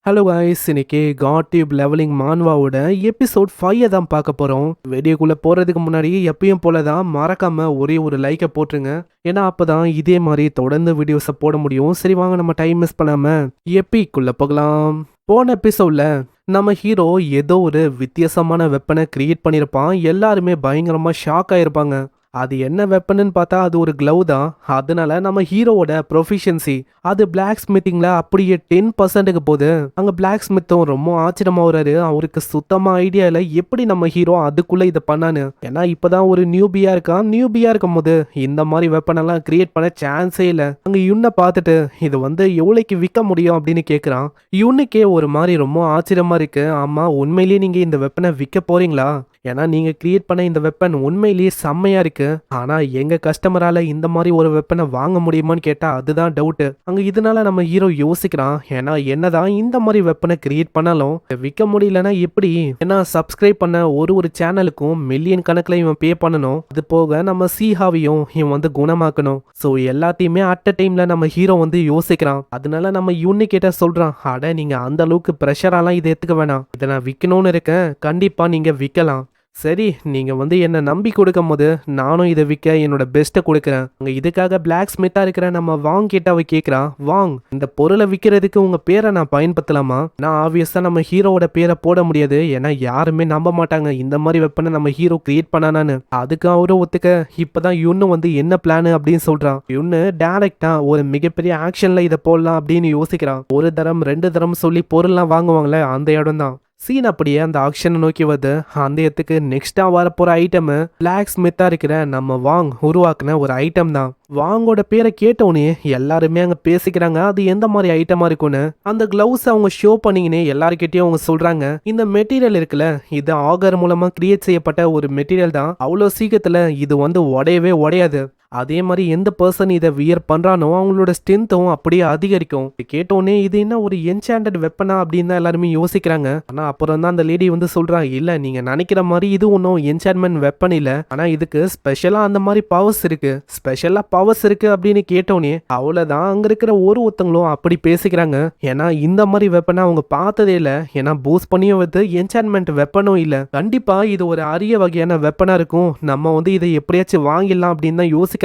Hello guys, இன்னைக்கு God tube levelling மான்வாவோட episode 5 தான் பார்க்க போகிறோம். வீடியோக்குள்ளே போகிறதுக்கு முன்னாடி எப்பயும் போல தான் மறக்காம ஒரே ஒரு லைக்கை போட்டுருங்க. ஏன்னா அப்போ தான் இதே மாதிரி தொடர்ந்து வீடியோஸை போட முடியும். சரி வாங்க, நம்ம டைம் மிஸ் பண்ணாமல் எப்பிக்குள்ளே போகலாம். போன எபிசோடில் நம்ம ஹீரோ ஏதோ ஒரு வித்தியாசமான வெப்பனை கிரியேட் பண்ணியிருப்பான். எல்லாருமே பயங்கரமாக ஷாக் ஆகிருப்பாங்க. அது என்ன வெப்பன்னு பார்த்தா அது ஒரு க்ளவ் தான். அதனால நம்ம ஹீரோவோட ப்ரொஃபிஷியன்சி அது பிளாக் ஸ்மித்திங்ல அப்படியே 10%க்கு போகுது. அங்க பிளாக் ஸ்மித்தும் ரொம்ப ஆச்சரியமா வர்றாரு. அவருக்கு சுத்தமா ஐடியா இல்லை எப்படி நம்ம ஹீரோ அதுக்குள்ள இதை பண்ணான்னு. ஏன்னா இப்பதான் ஒரு நியூபியா இருக்கும் போது இந்த மாதிரி வெப்பன் எல்லாம் கிரியேட் பண்ண சான்ஸே இல்லை. அங்க யுன்னை பார்த்துட்டு இது எவ்வளோக்கு விற்க முடியும் அப்படின்னு கேட்குறான். யுன்னுக்கே ஒரு மாதிரி ரொம்ப ஆச்சரியமா இருக்கு. ஆமா, உண்மையிலேயே நீங்க இந்த வெப்பனை விற்க போறீங்களா? ஏன்னா நீங்க கிரியேட் பண்ண இந்த வெப்பன் உண்மையிலேயே செம்மையா இருக்கு. ஆனா எங்க கஸ்டமரால இந்த மாதிரி ஒரு வெப்பனை வாங்க முடியுமான்னு கேட்டா அதுதான் டவுட். அங்க இதனால நம்ம ஹீரோ யோசிக்கிறான். ஏன்னா என்னதான் இந்த மாதிரி வெப்பனை கிரியேட் பண்ணாலும் விற்க முடியலன்னா எப்படி? ஏன்னா சப்ஸ்கிரைப் பண்ண ஒரு சேனலுக்கும் மில்லியன் கணக்கில் இவன் பே பண்ணணும். அது போக நம்ம சீஹாவையும் இவன் குணமாக்கணும். ஸோ எல்லாத்தையுமே அட் அ டைம்ல நம்ம ஹீரோ யோசிக்கிறான். அதனால நம்ம யூனி கேட்ட சொல்றான், அட நீங்க அந்த அளவுக்கு ப்ரெஷராலாம் இதை எடுத்துக்க வேணாம். இதை நான் விற்கணும்னு இருக்கேன், கண்டிப்பா நீங்க விற்கலாம். சரி, நீங்கள் என்னை நம்பி கொடுக்கும் போது நானும் இதை விற்க என்னோட பெஸ்ட்டை கொடுக்குறேன். அங்கே இதுக்காக பிளாக் ஸ்மித்தாக இருக்கிற நம்ம வாங் கிட்ட அவ கேட்குறான், வாங் இந்த பொருளை விற்கிறதுக்கு உங்கள் பேரை நான் பயன்படுத்தலாமா? நான் ஆப்வியஸாக நம்ம ஹீரோவோட பேரை போட முடியாது. ஏன்னா யாருமே நம்ப மாட்டாங்க இந்த மாதிரி வெப்பனை நம்ம ஹீரோ கிரியேட் பண்ணானான்னு. அதுக்கு அவரும் ஒத்துக்க இப்போதான் யுன்னு என்ன பிளான் அப்படின்னு சொல்கிறான். யுன்னு டேரக்டா ஒரு மிகப்பெரிய ஆக்ஷனில் இதை போடலாம் அப்படின்னு யோசிக்கிறான். ஒரு தரம் 2 தரம் சொல்லி பொருள்லாம் வாங்குவாங்களே அந்த இடம் தான். சீன் அப்படியே அந்த ஆக்ஷனை நோக்கி வருது. அந்த இடத்துக்கு நெக்ஸ்டா வரப்போற ஐட்டம் பிளாக் ஸ்மித்தா இருக்கிற நம்ம வாங் உருவாக்குன ஒரு ஐட்டம் தான். வாங்கோட பேரை கேட்டவுடனே எல்லாருமே அங்க பேசிக்கிறாங்க அது எந்த மாதிரி ஐட்டமா இருக்கும்னு. அந்த கிளவுஸ் அவங்க ஷோ பண்ணிங்கன்னு எல்லாருக்கிட்டையும் அவங்க சொல்றாங்க, இந்த மெட்டீரியல் இருக்குல்ல, இது ஆகர் மூலமா கிரியேட் செய்யப்பட்ட ஒரு மெட்டீரியல் தான். அவ்வளோ சீக்கிரத்துல இது உடையவே உடையாது. அதே மாதிரி எந்த பர்சன் இதை வியர் பண்றானோ அவங்களோட ஸ்ட்ரென்த்தும் அப்படியே அதிகரிக்கும். கேட்டோடனே இது என்ன ஒரு என்சாண்டட் வெப்பனா அப்படின்னு தான் எல்லாருமே யோசிக்கிறாங்க. ஆனா அப்புறம் தான் அந்த லேடி சொல்றாங்க, இல்ல நீங்க நினைக்கிற மாதிரி இது ஒன்றும் என்சாண்ட்மெண்ட் வெப்பன் இல்ல, ஆனா இதுக்கு ஸ்பெஷலா அந்த மாதிரி பவர்ஸ் இருக்கு அப்படின்னு கேட்டோடனே அவ்வளவுதான் அங்க இருக்கிற ஒருத்தங்களும் அப்படி பேசிக்கிறாங்க. ஏன்னா இந்த மாதிரி வெப்பனை அவங்க பார்த்ததே இல்லை. ஏன்னா பூஸ்ட் பண்ணியும் என்சாண்ட்மெண்ட் வெப்பனும் இல்லை. கண்டிப்பா இது ஒரு அரிய வகையான வெப்பனா இருக்கும். நம்ம இதை எப்படியாச்சும் வாங்கிடலாம் அப்படின்னு தான் யோசிக்கிறாங்களே.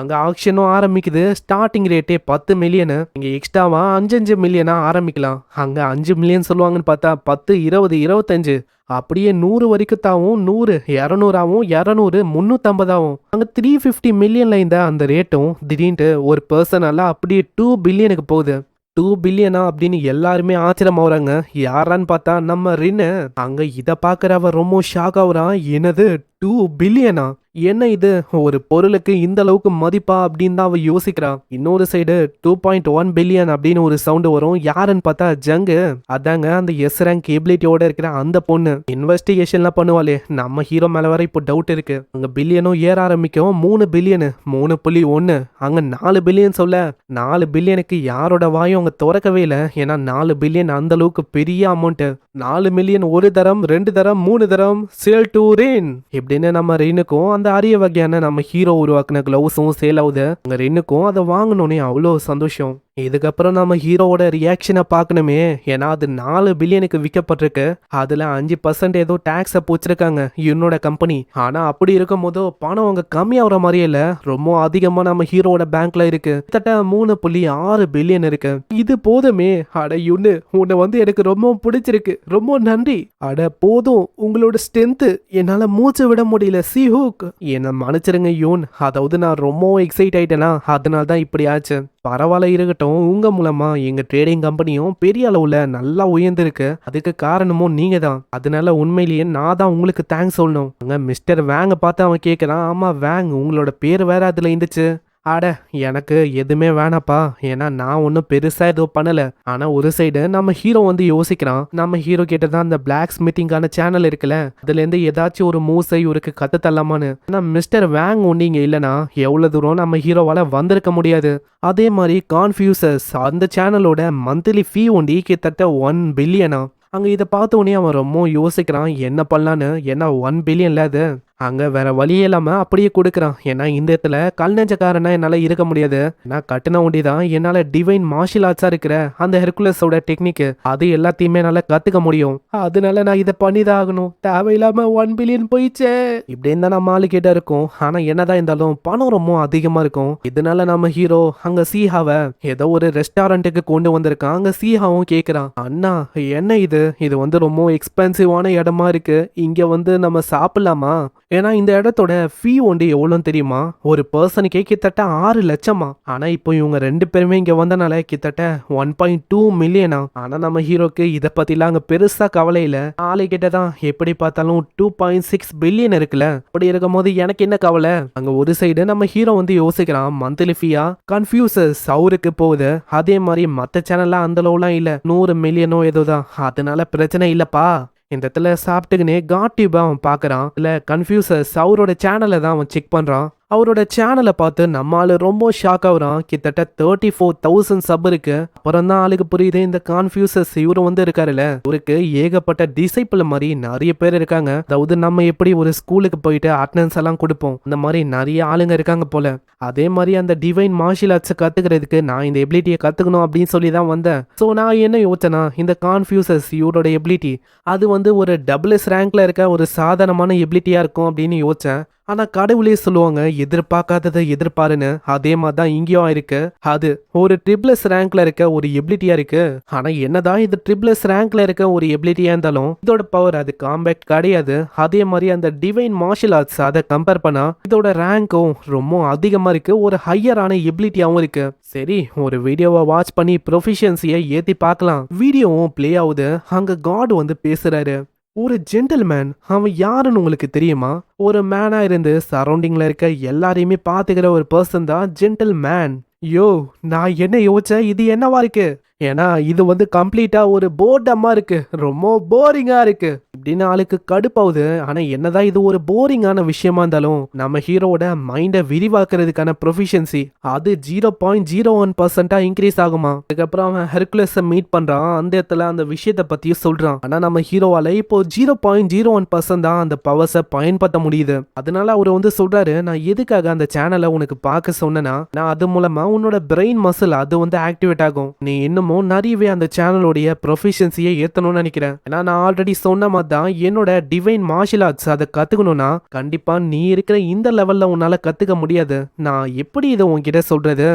அங்க ஆக்ஷனும் ஆரம்பிக்குது. ஸ்டார்டிங் ரேட்டே 10 மில்லியன். இங்க எக்ஸ்ட்ராவா 5 மில்லியனா ஆரம்பிக்கலாம். அங்க 5 மில்லியன் சொல்லுவாங்கன்னு பார்த்தா 10, 20, 25 அப்படியே 100 வரைக்கும் தாவும். 100, 200 ஆகும், 200, 350 ஆகும். அங்க 350 மில்லியன்ல இந்த அந்த ரேட்டும் திடீர்னு ஒரு பர்சனால அப்படியே 2 பில்லியனுக்கு போகுது. 2 பில்லியனா அப்படின்னு எல்லாருமே ஆச்சரியமாகறாங்க. யாரான்னு பார்த்தா நம்ம ரின்னு. அங்க இதை பார்க்கறவ ரொம்ப ஷாக் ஆகுறான். என்னது 2 பில்லியனா? என்ன இது ஒரு பொருளுக்கு இந்த அளவுக்கு மதிப்பா அப்படின்னு தான் அவ யோசிக்கிறான். இன்னொரு சைடு 2.1 பில்லியன் அப்படின்னு ஒரு சவுண்ட் வரும். யாருன்னு பார்த்தா ஜங்கு. அதாங்க அந்த எஸ் ரேங்க் எபிலிட்டியோட இருக்கிற அந்த பொண்ணு. இன்வெஸ்டிகேஷன்லாம் பண்ணுவாளே, நம்ம ஹீரோ மேல வர இப்போ டவுட் இருக்கு. அங்க பில்லியனும் ஏற ஆரம்பிக்கும். 3 பில்லியனு 3.1 அங்க 4 பில்லியன் சொல்ல 4 பில்லியனுக்கு யாரோட வாயும் அவங்க திறக்கவே இல்லை. ஏன்னா 4 பில்லியன் அந்த அளவுக்கு பெரிய அமௌண்ட். 4 மில்லியன் ஒரு தரம், 2 தரம், 3 தரம், சேல் டு ரெயின் இப்படின்னு நம்ம ரெயினுக்கும் அந்த அரிய வகையான நம்ம ஹீரோ உருவாக்குன கிளவுஸும் சேல் ஆகுது. அங்க ரெயினுக்கும் அதை வாங்கணும்னே அவ்வளோ சந்தோஷம். இதுக்கப்புறம் நம்ம ஹீரோவோட ரியாக்ஷனை பார்க்கணுமே. ஏன்னா அது 4 பில்லியனுக்கு விற்கப்பட்டிருக்கு. அதுல 5% ஏதோ டாக்ஸை பூச்சிருக்காங்க என்னோட கம்பெனி. ஆனா அப்படி இருக்கும் போதோ பணம் அவங்க கம்மியாகிற மாதிரியே இல்ல, ரொம்ப அதிகமா நம்ம ஹீரோவோட பேங்க்ல இருக்கு. கிட்டத்தட்ட 3.6 பில்லியன் இருக்கு. இது போதுமே. அட யுன்னு, உன்னை எனக்கு ரொம்ப பிடிச்சிருக்கு, ரொம்ப நன்றி. அட போதும், உங்களோட ஸ்ட்ரென்த் என்னால மூச்சு விட முடியல. சி ஹூக், என்ன மன்னிச்சிருங்க யூன். அதாவது நான் ரொம்ப எக்ஸைட் ஆயிட்டேனா, அதனால தான் இப்படி ஆச்சு. பரவாயில்ல இருக்கட்டும், உங்க மூலமா எங்க ட்ரேடிங் கம்பெனியும் பெரிய அளவுல நல்லா உயர்ந்திருக்கு. அதுக்கு காரணமும் நீங்க தான். அதனால உண்மையிலேயே நான் தான் உங்களுக்கு தேங்க்ஸ் சொல்லணும். அங்க மிஸ்டர் வேங்க பார்த்து அவன் கேட்கறான், ஆமா வேங், உங்களோட பேர் வேற அதுல இருந்துச்சு. அட எனக்கு எதுவுமே வேணாப்பா, ஏன்னா நான் ஒன்றும் பெருசா எதுவும் பண்ணல. ஆனா ஒரு சைடு நம்ம ஹீரோ யோசிக்கிறான். நம்ம ஹீரோ கேட்டதான் அந்த பிளாக் ஸ்மித்திங்கான சேனல் இருக்குல்ல, அதுல இருந்து ஏதாச்சும் ஒரு மூசை இவருக்கு கத்து தரலாமான்னு. ஆனா மிஸ்டர் வேங் ஒன்னிங்க இல்லைன்னா எவ்வளவு தூரம் நம்ம ஹீரோவால வந்திருக்க முடியாது. அதே மாதிரி கான்ஃபியூசஸ் அந்த சேனலோட மந்த்லி ஃபீ கிட்டத்தட்ட 1 பில்லியனா. அங்க இதை பார்த்த உடனே அவன் ரொம்ப யோசிக்கிறான் என்ன பண்ணலான்னு. ஏன்னா 1 பில்லியன்ல அது. அங்க வேற வழியே இல்லாம அப்படியே கொடுக்குறான். ஏன்னா இந்த இடத்துல கல் நெஞ்சக்காரனா என்னால இருக்க முடியாது. நான் கட்டுன ஒண்டி தான் என்னால டிவைன் மார்ஷியல் ஆர்ட்ஸா இருக்கிற அந்த ஹெர்குலஸோட டெக்னிக் அது எல்லாத்தையுமே என்னால கத்துக்க முடியும். அதனால நான் இதை பண்ணிதான் ஆகணும். தேவையில்லாம 1 பில்லியன் போயிச்சே இப்படின்னு தான் நம்ம ஆளு கிட்ட இருக்கும். ஆனா என்னதான் இருந்தாலும் பணம் ரொம்ப அதிகமா இருக்கும். இதனால நம்ம ஹீரோ அங்க சீஹாவை ஏதோ ஒரு ரெஸ்டாரண்ட்டுக்கு கொண்டு வந்திருக்கான். அங்க சீஹாவும் கேக்குறான், அண்ணா என்ன இது வந்து ரொம்ப எக்ஸ்பென்சிவான இடமா இருக்கு. இங்க வந்து நம்ம சாப்பிடலாமா? ஏன்னா இந்த இடத்தோட ஃபீ ஒண்டி எவ்வளோன்னு தெரியுமா? ஒரு பர்சனுக்கே கிட்டத்தட்ட 6 லட்சமா. ஆனா இப்போ இவங்க 2 பேருமே இங்க வந்தனால கிட்டத்தட்ட 1.2 மில்லியனா. ஆனா நம்ம ஹீரோக்கு இதை பத்திலாம் அங்க பெருசா கவலை இல்ல. ஆளு கிட்டதான் எப்படி பார்த்தாலும் 2.6 பில்லியன் இருக்குல்ல. அப்படி இருக்கும் போது எனக்கு என்ன கவலை? அங்க ஒரு சைடு நம்ம ஹீரோ வந்து யோசிக்கிறான், மந்த்லி ஃபீயா கன்ஃபியூசஸ் அவருக்கு போகுது. அதே மாதிரி மத்த சேனல்ல அந்த அளவுலாம் இல்ல, 100 மில்லியனோ ஏதோதான். அதனால பிரச்சனை இல்லப்பா. இந்த இடத்துல சாப்பிட்டுக்குனே காட்டியூபா அவன் பார்க்கறான். இல்ல கன்ஃபியூசஸ் அவரோட சேனலை தான் அவன் செக் பண்றான். அவரோட சேனலை பார்த்து நம்ம ஆளு ரொம்ப ஷாக் ஆகுறான். கிட்டத்தட்ட 34,000 சப் இருக்கு. அப்புறம் தான் ஆளுக்கு புரியுது, இந்த கான்ஃபியூசஸ் இவரு வந்து இருக்காருல்ல, இவருக்கு ஏகப்பட்ட டிசைபிள் மாதிரி நிறைய பேர் இருக்காங்க. அதாவது நம்ம எப்படி ஒரு ஸ்கூலுக்கு போயிட்டு அட்டெண்டன்ஸ் எல்லாம் கொடுப்போம், அந்த மாதிரி நிறைய ஆளுங்க இருக்காங்க போல. அதே மாதிரி அந்த டிவைன் மார்ஷியல் ஆர்ட்ஸ் கத்துக்கிறதுக்கு நான் இந்த எபிலிட்டியை கத்துக்கணும் அப்படின்னு சொல்லி தான் வந்தேன். ஸோ நான் என்ன யோசிச்சேன்னா, இந்த கான்ஃபியூசஸ் இவரோட எபிலிட்டி அது வந்து ஒரு டபுள்எஸ் ரேங்க்ல இருக்க ஒரு சாதாரணமான எபிலிட்டியா இருக்கும் அப்படின்னு யோசிச்சேன். ஆனா கடவுளே சொல்லுவாங்க, எதிர்பார்க்காததை எதிர்பாருன்னு. அதே மாதிரி தான் இங்கேயும் இருக்கு. அது ஒரு ட்ரிபிள்எஸ் ரேங்க்ல இருக்க ஒரு எபிலிட்டியா இருக்கு. ஆனா என்னதான் இது ட்ரிபிள்எஸ் ரேங்க்ல இருக்க ஒரு எபிலிட்டியா இருந்தாலும் இதோட பவர் அது காம்பேக்ட் கிடையாது. அதே மாதிரி அந்த டிவைன் மார்ஷியல் ஆர்ட்ஸ் அதை கம்பேர் பண்ணா இதோட ரேங்க்கும் ரொம்ப அதிகமா இருக்கு. ஒரு ஹையரான எபிலிட்டியாவும் இருக்கு. சரி, ஒரு வீடியோவை வாட்ச் பண்ணி ப்ரொஃபிஷியன்சியை ஏத்தி பார்க்கலாம். வீடியோவும் பிளே ஆகுது. அங்க காட் வந்து பேசுறாரு. ஒரு ஜென்டில்மேன், அவன் யாருன்னு உங்களுக்கு தெரியுமா? ஒரு மேனா இருந்து சரௌண்டிங்ல இருக்க எல்லாரையுமே பாத்துக்கிற ஒரு பர்சன் தான் ஜென்டில் மேன். யோ, நான் என்ன யோசிச்சேன், இது என்னவா இருக்கு? ஏன்னா இது வந்து கம்ப்ளீட்டா ஒரு போர்டமா இருக்கு, ரொம்ப போரிங்கா இருக்கு இப்படின்னு ஆளுக்கு கடுப்பாகுது. ஆனா என்னதான் இது ஒரு போரிங்கான விஷயமா இருந்தாலும் நம்ம ஹீரோட மைண்டை விரிவாக்குறதுக்கான ப்ரொஃபிஷியன்சி அது 0.01% இன்க்ரீஸ் ஆகுமா. அதுக்கப்புறம் அவன் ஹெர்குலஸை மீட் பண்றான். அந்த இடத்துல அந்த விஷயத்தை பத்தியும் சொல்றான். ஆனா நம்ம ஹீரோவால இப்போ 0.01% தான் அந்த பவர்ஸை பயன்படுத்த முடியுது. அதனால அவர் வந்து சொல்றாரு, நான் எதுக்காக அந்த சேனலை உனக்கு பார்க்க சொன்னேன்னா, நான் அது மூலமா உன்னோட பிரெயின் மசில் அது வந்து ஆக்டிவேட் ஆகும். நீ இன்னும் நிறையவே அந்த சேனலோடைய ப்ரொஃபிஷியன்சியை ஏத்தணும்னு நினைக்கிறேன். ஏன்னா நான் ஆல்ரெடி சொன்ன மாதிரி தான் என்னோட டிவைன் மார்ஷியல் ஆர்ட்ஸ் அதை கத்துக்கணும்னா கண்டிப்பா நீ இருக்கிற இந்த லெவல்ல உன்னால கத்துக்க முடியாது. நான் எப்படி இதை உன்கிட்ட சொல்றது?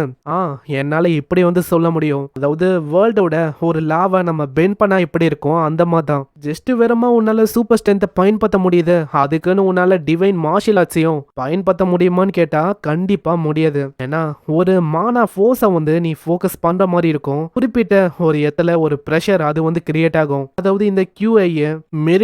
என்னால இப்படி வந்து சொல்ல முடியும். அதாவது வேர்ல்டோட ஒரு லாவை நம்ம பெண்ட் பண்ணா எப்படி இருக்கும் அந்த மாதிரி தான். ஜஸ்ட் வெறுமா உன்னால சூப்பர் ஸ்ட்ரென்த்தை பயன்படுத்த முடியுது, அதுக்குன்னு உன்னால டிவைன் மார்ஷியல் ஆர்ட்ஸையும் பயன்படுத்த முடியுமான்னு கேட்டா கண்டிப்பா முடியாது. ஏன்னா ஒரு மானா ஃபோர்ஸை வந்து நீ ஃபோக்கஸ் பண்ற மாதிரி இருக்கும். குறிப்பிட்ட ஒரு இடத்துல ஒரு ப்ரெஷர் அது வந்து கிரியேட் ஆகும். அதாவது இந்த QI மெரிடியம்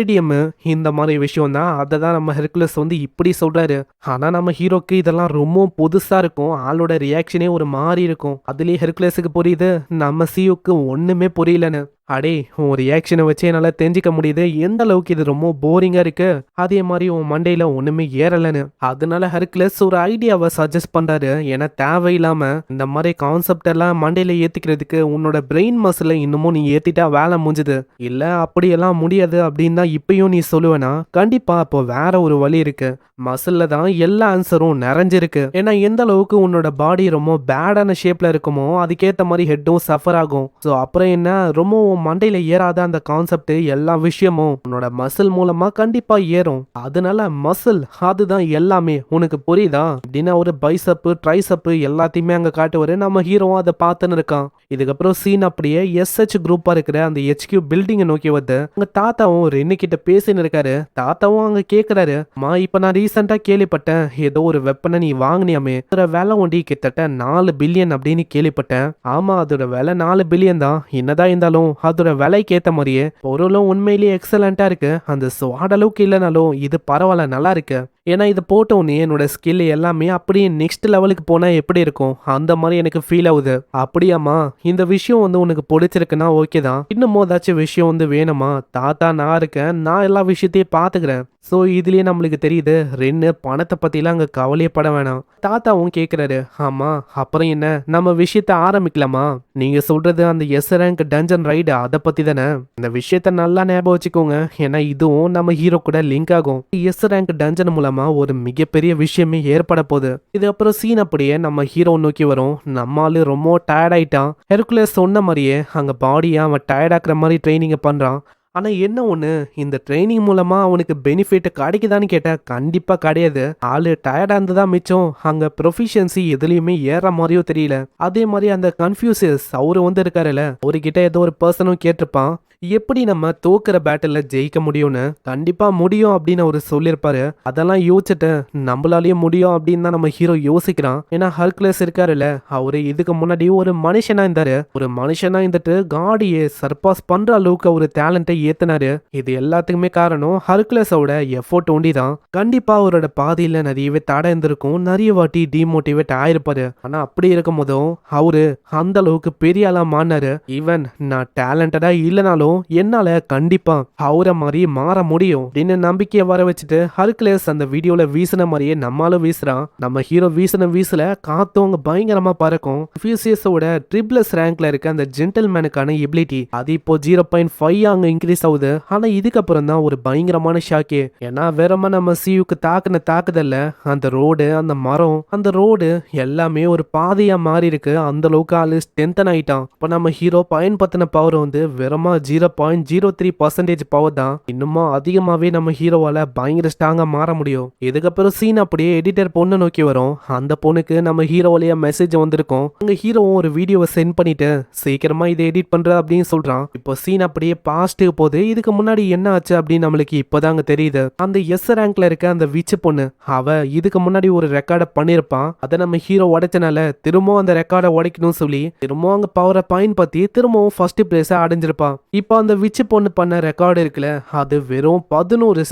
இந்த மாதிரி விஷயம் தான். அதை தான் நம்ம ஹெர்குலஸ் வந்து இப்படி சொல்றாரு. ஆனா நம்ம ஹீரோக்கு இதெல்லாம் ரொம்ப புதுசா இருக்கும். ஆளோட ரியாக்ஷனே ஒரு மாதிரி இருக்கும். அதுலயே ஹெர்குலஸுக்கு புரியுது நம்ம சியோக்கு ஒண்ணுமே புரியலன்னு. அடே, உன் ரியாக்ஷனை வச்சு என்னால் தெரிஞ்சிக்க முடியுது எந்த அளவுக்கு இது ரொம்ப போரிங்காக இருக்கு. அதே மாதிரி உன் மண்டையில் ஒன்றுமே ஏறலைன்னு. அதனால ஹெர்குலஸ் ஒரு ஐடியாவை சஜஸ்ட் பண்ணுறாரு. ஏன்னா தேவையில்லாமல் இந்த மாதிரி கான்செப்ட் எல்லாம் மண்டையில் ஏற்றிக்கிறதுக்கு உன்னோட பிரெயின் மசிலை இன்னமும் நீ ஏற்றிட்டா வேலை முடிஞ்சுது. இல்லை அப்படியெல்லாம் முடியாது அப்படின்னு தான் இப்பயும் நீ சொல்லுவேனா? கண்டிப்பாக இப்போ வேற ஒரு வழி இருக்கு. மசிலில் தான் எல்லா ஆன்சரும் நிறைஞ்சிருக்கு. ஏன்னா எந்த அளவுக்கு உன்னோட பாடி ரொம்ப பேடான ஷேப்பில் இருக்குமோ அதுக்கேற்ற மாதிரி ஹெட்டும் சஃபர் ஆகும். ஸோ அப்புறம் என்ன, ரொம்ப மண்டையில ஏறாத அந்த கான்செப்ட் எல்லா விஷயமும் உன்னோட மசில் மூலமா கண்டிப்பா ஏறும். அதனால மசில் அதுதான் எல்லாமே, உனக்கு புரியுதா அப்படின்னு ஒரு பைசப் ட்ரைசப் எல்லாத்தையுமே அங்க காட்டுவாரு. நம்ம ஹீரோவும் அதை பார்த்துன்னு இருக்கான். இதுக்கப்புறம் சீன் அப்படியே SH குரூப்பா இருக்கிற அந்த HQ பில்டிங்கை நோக்கி வந்து அங்க தாத்தாவும் ரென்னு கிட்ட பேசின்னு இருக்காரு. தாத்தாவும் அங்க கேக்குறாரு, மா இப்ப நான் ரீசெண்டா கேள்விப்பட்டேன் ஏதோ ஒரு வெப்பனை நீ வாங்கினியாமே, அதோட விலை ஒண்டி கிட்டத்தட்ட 4 பில்லியன் அப்படின்னு கேள்விப்பட்டேன். ஆமா, அதோட விலை 4 பில்லியன் தான். என்னதான் இருந்தாலும் அதோட விலைக்கு ஏத்த மாதிரியே பொருளும் உண்மையிலேயே எக்ஸலண்டா இருக்கு. அந்த ஸ்வாட் அளவுக்கு இல்லைனாலும் இது பரவாயில்ல, நல்லா இருக்கு. ஏன்னா இது போட்ட உடனே என்னோட ஸ்கில் எல்லாமே அப்படியே நெக்ஸ்ட் லெவலுக்கு போனா எப்படி இருக்கும் அந்த மாதிரி எனக்கு ஃபீல் ஆகுது. அப்படியாமா, இந்த விஷயம் வந்து உனக்கு பிடிச்சிருக்குன்னா ஓகே தான். இன்னமும் ஏதாச்சும் விஷயம் வந்து வேணுமா? தாத்தா நான் இருக்கேன், நான் எல்லா விஷயத்தையும் பாத்துக்கிறேன். ஸோ இதுலயே நம்மளுக்கு தெரியுது ரென்னு பணத்தை பத்திலாம் அங்க கவலையே பட வேணாம். தாத்தாவும் கேட்குறாரு, ஆமா அப்புறம் என்ன, நம்ம விஷயத்த ஆரம்பிக்கலாமா? நீங்க சொல்றது அந்த எஸ் ரேங்க் டஞ்சன் ரைடு அதை பத்தி தானே? இந்த விஷயத்த நல்லா ஞாபகம் வச்சுக்கோங்க. ஏன்னா இதுவும் நம்ம ஹீரோ கூட லிங்க் ஆகும். எஸ் ரேங்க் டஞ்சன் மூலமா மூலமா ஒரு மிகப்பெரிய விஷயமே ஏற்பட போகுது. இது அப்புறம் சீன் அப்படியே நம்ம ஹீரோ நோக்கி வரும். நம்மால ரொம்ப டயர்ட் ஆயிட்டான். ஹெர்குலஸ் சொன்ன மாதிரியே அங்க பாடியை அவன் டயர்ட் ஆக்குற மாதிரி ட்ரைனிங்கை பண்றான். ஆனா என்ன ஒண்ணு, இந்த ட்ரைனிங் மூலமா அவனுக்கு பெனிஃபிட் கிடைக்குதான்னு கேட்டா கண்டிப்பா கிடையாது. ஆளு டயர்டா இருந்ததா மிச்சம். அங்க ப்ரொஃபிஷியன்சி எதுலயுமே ஏற மாதிரியோ தெரியல. அதே மாதிரி அந்த கன்ஃபியூசியஸ் அவரு இருக்காருல்ல, அவர்கிட்ட ஏதோ ஒரு பர்சனும் கேட்டிருப்பான், எப்படி நம்ம தோக்குற பேட்டில் ஜெயிக்க முடியும்னு. கண்டிப்பா முடியும் அப்படின்னு அவரு சொல்லியிருப்பாரு. அதெல்லாம் யோசிச்சுட்டு நம்மளாலயும் முடியும் அப்படின்னு தான் நம்ம ஹீரோ யோசிக்கிறான். ஏன்னா ஹர்குலஸ் இருக்காருல்ல, அவரு இதுக்கு முன்னாடி ஒரு மனுஷனா இருந்தாரு. ஒரு மனுஷனா இருந்துட்டு காடியை சர்பாஸ் பண்ற அளவுக்கு ஒரு டேலண்ட்டை ஏத்துனாரு. இது எல்லாத்துக்குமே காரணம் ஹர்குலஸோட எஃபோர்ட் ஒண்டி தான். கண்டிப்பா அவரோட பாதையில நிறையவே தடை இருந்திருக்கும், நிறைய வாட்டி டிமோட்டிவேட் ஆயிருப்பாரு. ஆனா அப்படி இருக்கும் போதும் அவரு அந்த அளவுக்கு பெரிய ஆளா மாறினாரு. ஈவன் நான் டேலண்டடா இல்லைனாலும் என்னால கண்டிப்பா அவரை மாதிரி மாற முடியும் அப்படின்னு நம்பிக்கையை வர வச்சுட்டு ஹர்குலஸ் அந்த வீடியோல வீசின மாதிரியே நம்மளும் வீசுறான். நம்ம ஹீரோ வீசல காத்தும் அங்க பயங்கரமா பறக்கும். ஃபியூசியஸோட ட்ரிபிள்ஸ் ரேங்க்ல இருக்க அந்த ஜென்டில்மேனுக்கான எபிலிட்டி அது இப்போ 0.5 அங்க இன்க்ரீஸ் ஆகுது. ஆனா இதுக்கப்புறம் தான் ஒரு பயங்கரமான ஷாக்கே. ஏன்னா வேறமா நம்ம சியூக்கு தாக்குன தாக்குதல்ல அந்த ரோடு, அந்த மரம், அந்த ரோடு எல்லாமே ஒரு பாதையா மாறி இருக்கு. அந்த அளவுக்கு ஆளு ஸ்ட்ரென்தன் ஆயிட்டான். இப்ப நம்ம ஹீரோ பயன்படுத்தின பவர் வெறுமா 0.03% பவர் தான். இன்னுமும் அதிகமாவே நம்ம ஹீரோவால பயங்கர ஸ்ட்ராங்கா மாற முடியும். இதுக்கப்புறம் சீன் அப்படியே எடிட்டர் பொண்ணு நோக்கி வரும். அந்த பொண்ணுக்கு நம்ம ஹீரோ வழியா மெசேஜ் வந்திருக்கும். அங்க ஹீரோவும் ஒரு வீடியோவை சென்ட் பண்ணிட்டு சீக்கிரமா இதை எடிட் பண்ற அப்படின்னு சொல்றான். இப்போ சீன் அப்படியே பாஸ்ட்டுக்கு போகுது. இதுக்கு முன்னாடி என்ன ஆச்சு அப்படின்னு நம்மளுக்கு இப்பதாங்க தெரியுது. அந்த எஸ் ரேங்க்ல இருக்க அந்த விச்சு பொண்ணு, அவ இதுக்கு முன்னாடி ஒரு ரெக்கார்டை பண்ணிருப்பான். அதை நம்ம ஹீரோ உடைச்சனால திரும்பவும் அந்த ரெக்கார்டை உடைக்கணும்னு சொல்லி திரும்பவும் அங்க பவரை பயன்படுத்தி திரும்பவும் ஃபர்ஸ்ட் பிளேஸை அடைஞ்சிருப்பான். இப்போ அந்த விச்சு பொண்ணு பண்ண ரெக்கார்டு இருக்குல்ல, அது வெறும் 11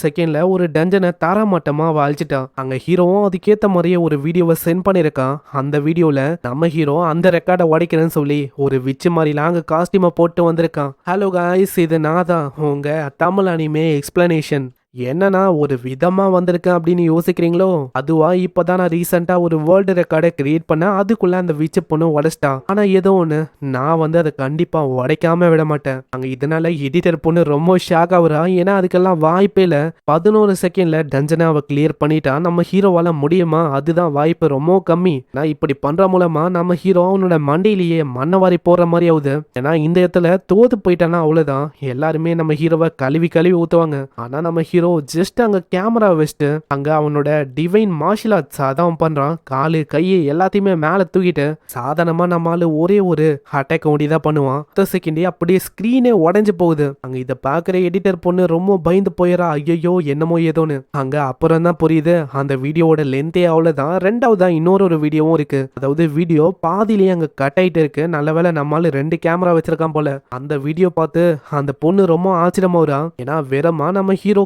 செகண்ட்ல ஒரு டஞ்சனை தாராமட்டமா வாழ்ச்சிட்டான். அங்க ஹீரோவும் அதுக்கேத்த மாதிரியே ஒரு வீடியோவை சென்ட் பண்ணிருக்கான். அந்த வீடியோல நம்ம ஹீரோ அந்த ரெக்கார்டை உடைக்கிறேன்னு சொல்லி ஒரு விச்சு மாதிரிலாம் அங்க காஸ்டியூமை போட்டு வந்திருக்கான். ஹலோ காய்ஸ், இது நான் தான் உங்க தமிழ் அனிமே எக்ஸ்பிளனேஷன். என்னன்னா ஒரு விதமா வந்திருக்கேன் அப்படின்னு யோசிக்கிறீங்களோ, அதுவா இப்பதான் நான் ரீசெண்டா ஒரு வேர்ல்டு ரெக்கார்டை கிரியேட் பண்ண, அதுக்குள்ள அந்த விச்சு பொண்ணு உடைச்சிட்டான். ஆனா ஏதோ ஒண்ணு, நான் அதை கண்டிப்பா உடைக்காம விட மாட்டேன். அங்க இதனால எடிட்டர் பொண்ணு ரொம்ப ஷாக் ஆகுறா. ஏன்னா அதுக்கெல்லாம் வாய்ப்பே இல்ல. 11 செகண்ட்ல டஞ்சனை அவ கிளியர் பண்ணிட்டா. நம்ம ஹீரோவால முடியுமா? அதுதான் வாய்ப்பு ரொம்ப கம்மி. நான் இப்படி பண்ற மூலமா நம்ம ஹீரோ அவனோட மண்டையிலேயே மண்ணவாரி போற மாதிரி ஆகுது. ஏன்னா இந்த இடத்துல தோத்து போயிட்டானா அவ்வளவுதான். எல்லாருமே நம்ம ஹீரோவை கழுவி ஊத்துவாங்க. ஆனா நம்ம ஹீரோ ஜஸ்ட் அங்க கேமரா வச்சுட்டு அங்க அவனோட டிவைன் மார்ஷியல் ஆர்ட்ஸ் அதான் பண்றான். காலு கையை எல்லாத்தையுமே மேல தூக்கிட்டு சாதாரணமா நம்மால ஒரே ஒரு அட்டாக் ஒண்டிதான் பண்ணுவான். 10 செகண்டே அப்படியே ஸ்கிரீனே உடைஞ்சு போகுது. அங்க இதை பாக்குற எடிட்டர் பொண்ணு ரொம்ப பயந்து போயிடா. ஐயோ என்னமோ ஏதோன்னு. அங்க அப்புறம் தான் புரியுது அந்த வீடியோட லென்த்தே அவ்வளவுதான். ரெண்டாவதா இன்னொரு வீடியோவும் இருக்கு. அதாவது வீடியோ பாதியிலேயே அங்க கட் ஆயிட்டு இருக்கு. நல்ல வேளை நம்மால 2 கேமரா வச்சிருக்கான் போல. அந்த வீடியோ பார்த்து அந்த பொண்ணு ரொம்ப ஆச்சரியமா வரா. ஏன்னா வேறமா நம்ம ஹீரோ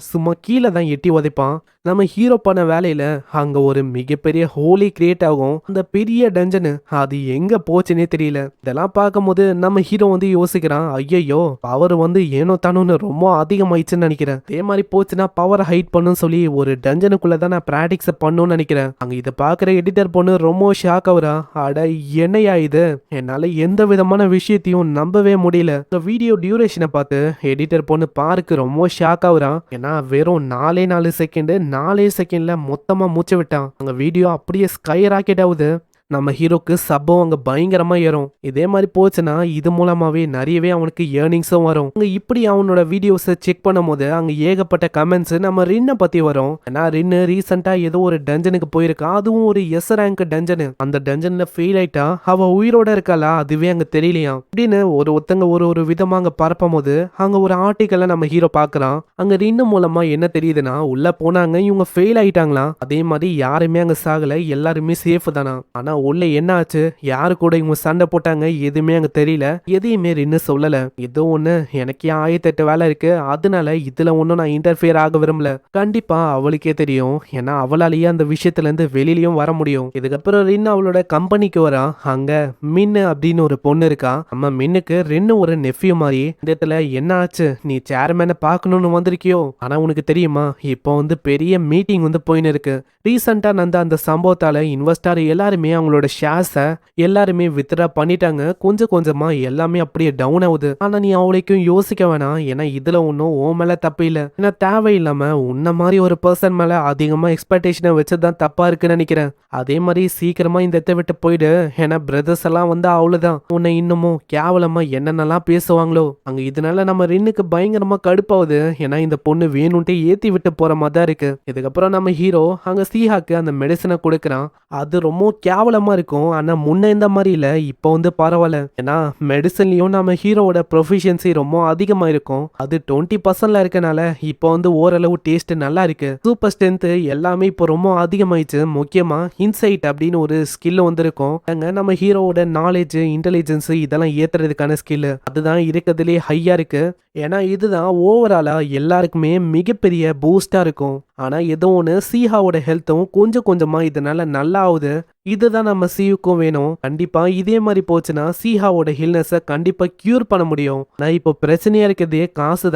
சும்மா கீழே தான் எட்டி உதைப்பான். நம்ம ஹீரோ பண்ண வேலையில அங்க ஒரு மிகப்பெரிய ஹோலி கிரியேட் ஆகும். அந்த பெரிய டஞ்சனு அது எங்க போச்சுன்னே தெரியல. இதெல்லாம் பார்க்கும்போது நம்ம ஹீரோ யோசிக்கிறான், ஐயோ பவர் ஏனோ தானோன்னு ரொம்ப அதிகமாயிடுச்சுன்னு நினைக்கிறேன். அதே மாதிரி போச்சுன்னா பவர் ஹைட் பண்ணுன்னு சொல்லி ஒரு டஞ்சனுக்குள்ளதான் நான் பிராக்டிக்ஸ் பண்ணணும்னு நினைக்கிறேன். அங்க இதை பாக்குற எடிட்டர் பொண்ணு ரொம்ப ஷாக் ஆகுறா. அட என்னையா இது, என்னால எந்த விதமான விஷயத்தையும் நம்பவே முடியல. வீடியோ டியூரேஷனை பார்த்து எடிட்டர் பொண்ணு பார்க்கு ரொம்ப ஷாக் ஆகுறான். ஏன்னா வெறும் 4 செகண்ட் 4 செகண்ட்ல மொத்தமா மூச்சு விட்டான். அங்க வீடியோ அப்படியே ஸ்கை ராக்கெட் ஆகுது. நம்ம ஹீரோக்கு சப்பம் அங்க பயங்கரமா ஏறும். இதே மாதிரி போச்சுன்னா இது மூலமாவே நிறையவே அவனுக்கு ஏர்னிங்ஸும் வரும். அங்க இப்படி அவனோட வீடியோஸை செக் பண்ணும் போது அங்க ஏகப்பட்ட கமெண்ட்ஸ் நம்ம ரின்னை பத்தி வரும். ஏன்னா ரின்னு ரீசெண்டா ஏதோ ஒரு டஞ்சனுக்கு போயிருக்கா. அதுவும் ஒரு எஸ் ரேங்க் டஞ்சனு. அந்த டஞ்சன்ல ஃபெயில் ஆயிட்டா. அவ உயிரோட இருக்காளா அதுவே அங்க தெரியலையா அப்படின்னு ஒருத்தங்க ஒரு விதமா அங்க பரப்பும் போது அங்க ஒரு ஆர்டிக்கல்ல நம்ம ஹீரோ பாக்குறான். அங்க ரின்னு மூலமா என்ன தெரியுதுன்னா, உள்ள போனாங்க இவங்க ஃபெயில் ஆயிட்டாங்களா. அதே மாதிரி யாருமே அங்க சாகல, எல்லாருமே சேஃப் தானா. ஆனா உள்ள என்ன ஆச்சு, யாரு கூட இவங்க சண்டை போட்டாங்க எதுவுமே அங்க தெரியல. எதையுமே இன்னும் சொல்லல. ஏதோ ஒண்ணு எனக்கே 1008 வேலை இருக்கு, அதனால இதுல ஒன்னும் நான் இன்டர்ஃபியர் ஆக விரும்பல. கண்டிப்பா அவளுக்கே தெரியும். ஏன்னா அவளாலேயே அந்த விஷயத்துல இருந்து வெளியிலயும் வர முடியும். இதுக்கப்புறம் ரின் அவளோட கம்பெனிக்கு வரா. அங்க மின்னு அப்படின்னு ஒரு பொண்ணு இருக்கா. நம்ம மின்னுக்கு ரின்னு ஒரு நெஃப்யூ மாதிரி. இந்த இடத்துல என்ன ஆச்சு, நீ சேர்மேனை பார்க்கணும்னு வந்திருக்கியோ. ஆனா உனக்கு தெரியுமா, இப்போ பெரிய மீட்டிங் போயின்னு இருக்கு. ரீசெண்டா நடந்த அந்த சம்பவத்தால இன்வெஸ்டர் எல்லாருமே அவங்க அவங்களோட ஷேர்ஸை எல்லாருமே வித்ரா பண்ணிட்டாங்க. கொஞ்சம் கொஞ்சமா எல்லாமே அப்படியே டவுன் ஆகுது. ஆனா நீ அவளைக்கும் யோசிக்க வேணாம், ஏன்னா இதுல ஒன்றும் ஓ மேல தப்பு இல்லை. ஏன்னா தேவையில்லாம உன்ன மாதிரி ஒரு பர்சன் மேல அதிகமா எக்ஸ்பெக்டேஷனை வச்சதுதான் தப்பா இருக்குன்னு நினைக்கிறேன். அதே மாதிரி சீக்கிரமா இந்த இடத்தை விட்டு போயிடு. ஏன்னா பிரதர்ஸ் எல்லாம் வந்து அவ்வளவுதான் உன்னை இன்னமும் கேவலமா என்னென்னலாம் பேசுவாங்களோ அங்க. இதனால நம்ம ரின்னுக்கு பயங்கரமா கடுப்பாகுது. ஏன்னா இந்த பொண்ணு வேணும்ட்டே ஏத்தி விட்டு போற மாதிரி தான் இருக்கு. இதுக்கப்புறம் நம்ம ஹீரோ அங்க சீஹாக்கு அந்த மெடிசனை கொடுக்கறான். அது ரொம்ப கேவலமா இருக்கும். ஆனா முன்ன இந்த மாதிரி இல்ல, இப்போ வந்து பரவாயில்ல. ஏன்னா மெடிசன்லயும் நம்ம ஹீரோவோட ப்ரொஃபிஷியன்சி ரொம்ப அதிகமா இருக்கும். அது 20% இருக்கனால இப்போ வந்து ஓரளவு டேஸ்ட் நல்லா இருக்கு. சூப்பர் ஸ்ட்ரென்த் எல்லாமே இப்போ ரொம்ப அதிகமாயிடுச்சு. முக்கியமா இன்சைட் அப்படின்னு ஒரு ஸ்கில் வந்திருக்கும். அங்க நம்ம ஹீரோவோட நாலேஜ், இன்டெலிஜென்ஸ் இதெல்லாம் ஏத்துறதுக்கான ஸ்கில் அதுதான் இருக்கிறதுலே ஹையா இருக்கு. ஏன்னா இதுதான் ஓவராலா எல்லாருக்குமே மிகப்பெரிய பூஸ்டா இருக்கும். ஆனா ஏதோ ஒன்று சீஹாவோட ஹெல்த்தும் கொஞ்சம் கொஞ்சமா இதனால நல்லா ஆகுது. இதுதான் நம்ம சீவுக்கும் வேணும். கண்டிப்பா இதே மாதிரி போச்சுன்னா சீஹாவோட ஹில்னஸை கண்டிப்பா கியூர் பண்ண முடியும். நான் இப்போ பிரச்சனையா இருக்கிறதே காசு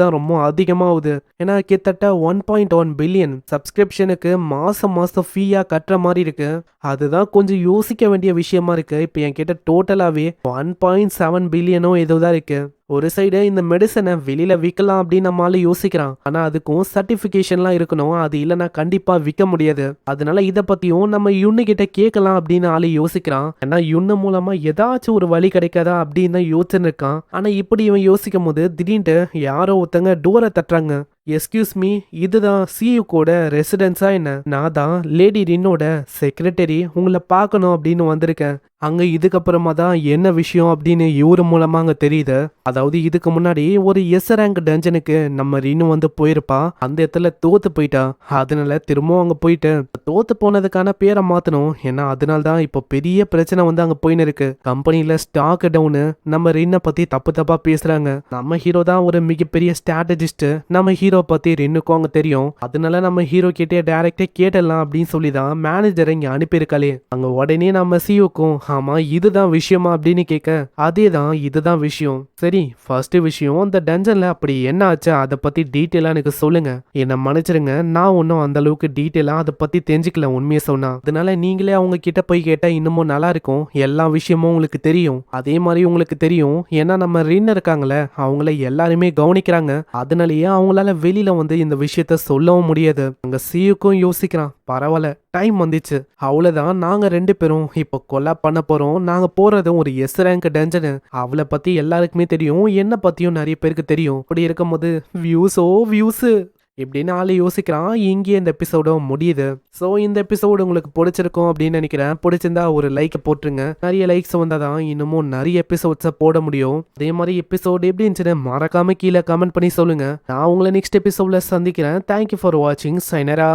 தான் ரொம்ப அதிகமாகுது. ஏன்னா கிட்டத்தட்ட 1.1 பில்லியன் சப்ஸ்கிரிப்ஷனுக்கு மாசம் ஃபீயா கட்டுற மாதிரி இருக்கு. அதுதான் கொஞ்சம் யோசிக்க வேண்டிய விஷயமா இருக்கு. இப்போ என்கிட்ட டோட்டலாவே 1.7 பில்லியனோ ஏதோ தான் இருக்கு. ஒரு சைடு இந்த மெடிசனை வெளியில விற்கலாம் அப்படின்னு நம்மளால யோசிக்கிறான். ஆனா அதுக்கும் சர்டிபிகேஷன்லாம் இருக்கணும். அது இல்லைன்னா கண்டிப்பா விற்க முடியாது. அதனால இதை பத்தியும் நம்ம யுன்னு கிட்ட கேட்கலாம் அப்படின்னு ஆளு யோசிக்கிறான். ஏன்னா யுன்னு மூலமா ஏதாச்சும் ஒரு வழி கிடைக்காதா அப்படின்னு தான் யோசிச்சுன்னு இருக்கான். ஆனா இப்படி இவன் யோசிக்கும் போது திடீர்னு யாரோ ஒருத்தங்க டோரை தட்டுறாங்க. எஸ்கியூஸ் மீ, இதுதான் சியு கூட ரெசிடென்ஸா என்ன? நான் தான் லேடி ரின்னோட செக்ரட்டரி, உங்களை பார்க்கணும் அப்படின்னு வந்திருக்கேன். அங்க இதுக்கப்புறமா தான் என்ன விஷயம் அப்படின்னு இவரு மூலமா அங்க தெரியுது. அதாவது இதுக்கு முன்னாடி ஒரு எஸ் ரேங்க் டஞ்சனுக்கு நம்ம ரின்னு வந்து போயிருப்பா. அந்த இடத்துல தோத்து போயிட்டா. அதனால திரும்பவும் அங்க போயிட்டு தோத்து போனதுக்கான பேரை மாத்தணும். ஏன்னா அதனால தான் இப்போ பெரிய பிரச்சனை வந்து அங்க போயின்னு இருக்கு. கம்பெனில ஸ்டாக் டவுனு, நம்ம ரின்னை பத்தி தப்பா பேசுறாங்க. நம்ம ஹீரோ தான் ஒரு மிகப்பெரிய ஸ்ட்ராட்டஜிஸ்ட். நம்ம ஹீரோ பத்தி ரின்னுக்கும் அங்க தெரியும். அதனால நம்ம ஹீரோ கிட்டே டைரக்டா கேட்டலாம் அப்படின்னு சொல்லிதான் மேனேஜரை இங்க அனுப்பியிருக்காளே. அங்க உடனே நம்ம சியோக்கும் ஆமா இதுதான் விஷயமா அப்படின்னு கேட்க, அதேதான் இதுதான் விஷயம். சரி, ஃபர்ஸ்ட் விஷயம் அந்த டஞ்சன்ல அப்படி என்ன ஆச்சு அதை பத்தி டீட்டெயிலா எனக்கு சொல்லுங்க. என்ன மன்னிச்சிருங்க, நான் ஒன்னும் அந்த அளவுக்கு டீட்டெயிலா அதை பத்தி தெரிஞ்சுக்கல உண்மையை சொன்னா. அதனால நீங்களே அவங்க கிட்ட போய் கேட்டா இன்னமும் நல்லா இருக்கும். எல்லா விஷயமும் உங்களுக்கு தெரியும். அதே மாதிரி உங்களுக்கு தெரியும், ஏன்னா நம்ம ரின் இருக்காங்களே அவங்கள எல்லாருமே கவனிக்கிறாங்க. அதனாலயே அவங்களால வெளியில வந்து இந்த விஷயத்த சொல்லவும் முடியாது. அங்க சியுக்கும் யோசிக்கிறான், பரவாயில்ல டைம் வந்துச்சு, அவ்வளவுதான் நாங்க 2 பேரும் இப்போ கொலா பண்ண போறோம். நாங்க போறதும் ஒரு எஸ் ரேங்க் டஞ்சனு. அவளை பத்தி எல்லாருக்குமே தெரியும், என்ன பத்தியும் நிறைய பேருக்கு தெரியும். அப்படி இருக்கும்போது வியூஸ் இப்படின்னு ஆளு யோசிக்கிறான். இங்கே இந்த எபிசோட முடியுது. ஸோ இந்த எபிசோடு உங்களுக்கு பிடிச்சிருக்கும் அப்படின்னு நினைக்கிறேன். பிடிச்சிருந்தா ஒரு லைக் போட்டுருங்க. நிறைய லைக்ஸ் வந்தாதான் இன்னமும் நிறைய எபிசோட்ஸை போட முடியும். அதே மாதிரி எபிசோடு எப்படி இருந்துச்சுன்னு மறக்காம கீழே கமெண்ட் பண்ணி சொல்லுங்க. நான் உங்களை நெக்ஸ்ட் எபிசோட்ல சந்திக்கிறேன். தேங்க்யூ ஃபார் வாட்சிங். சைனரா.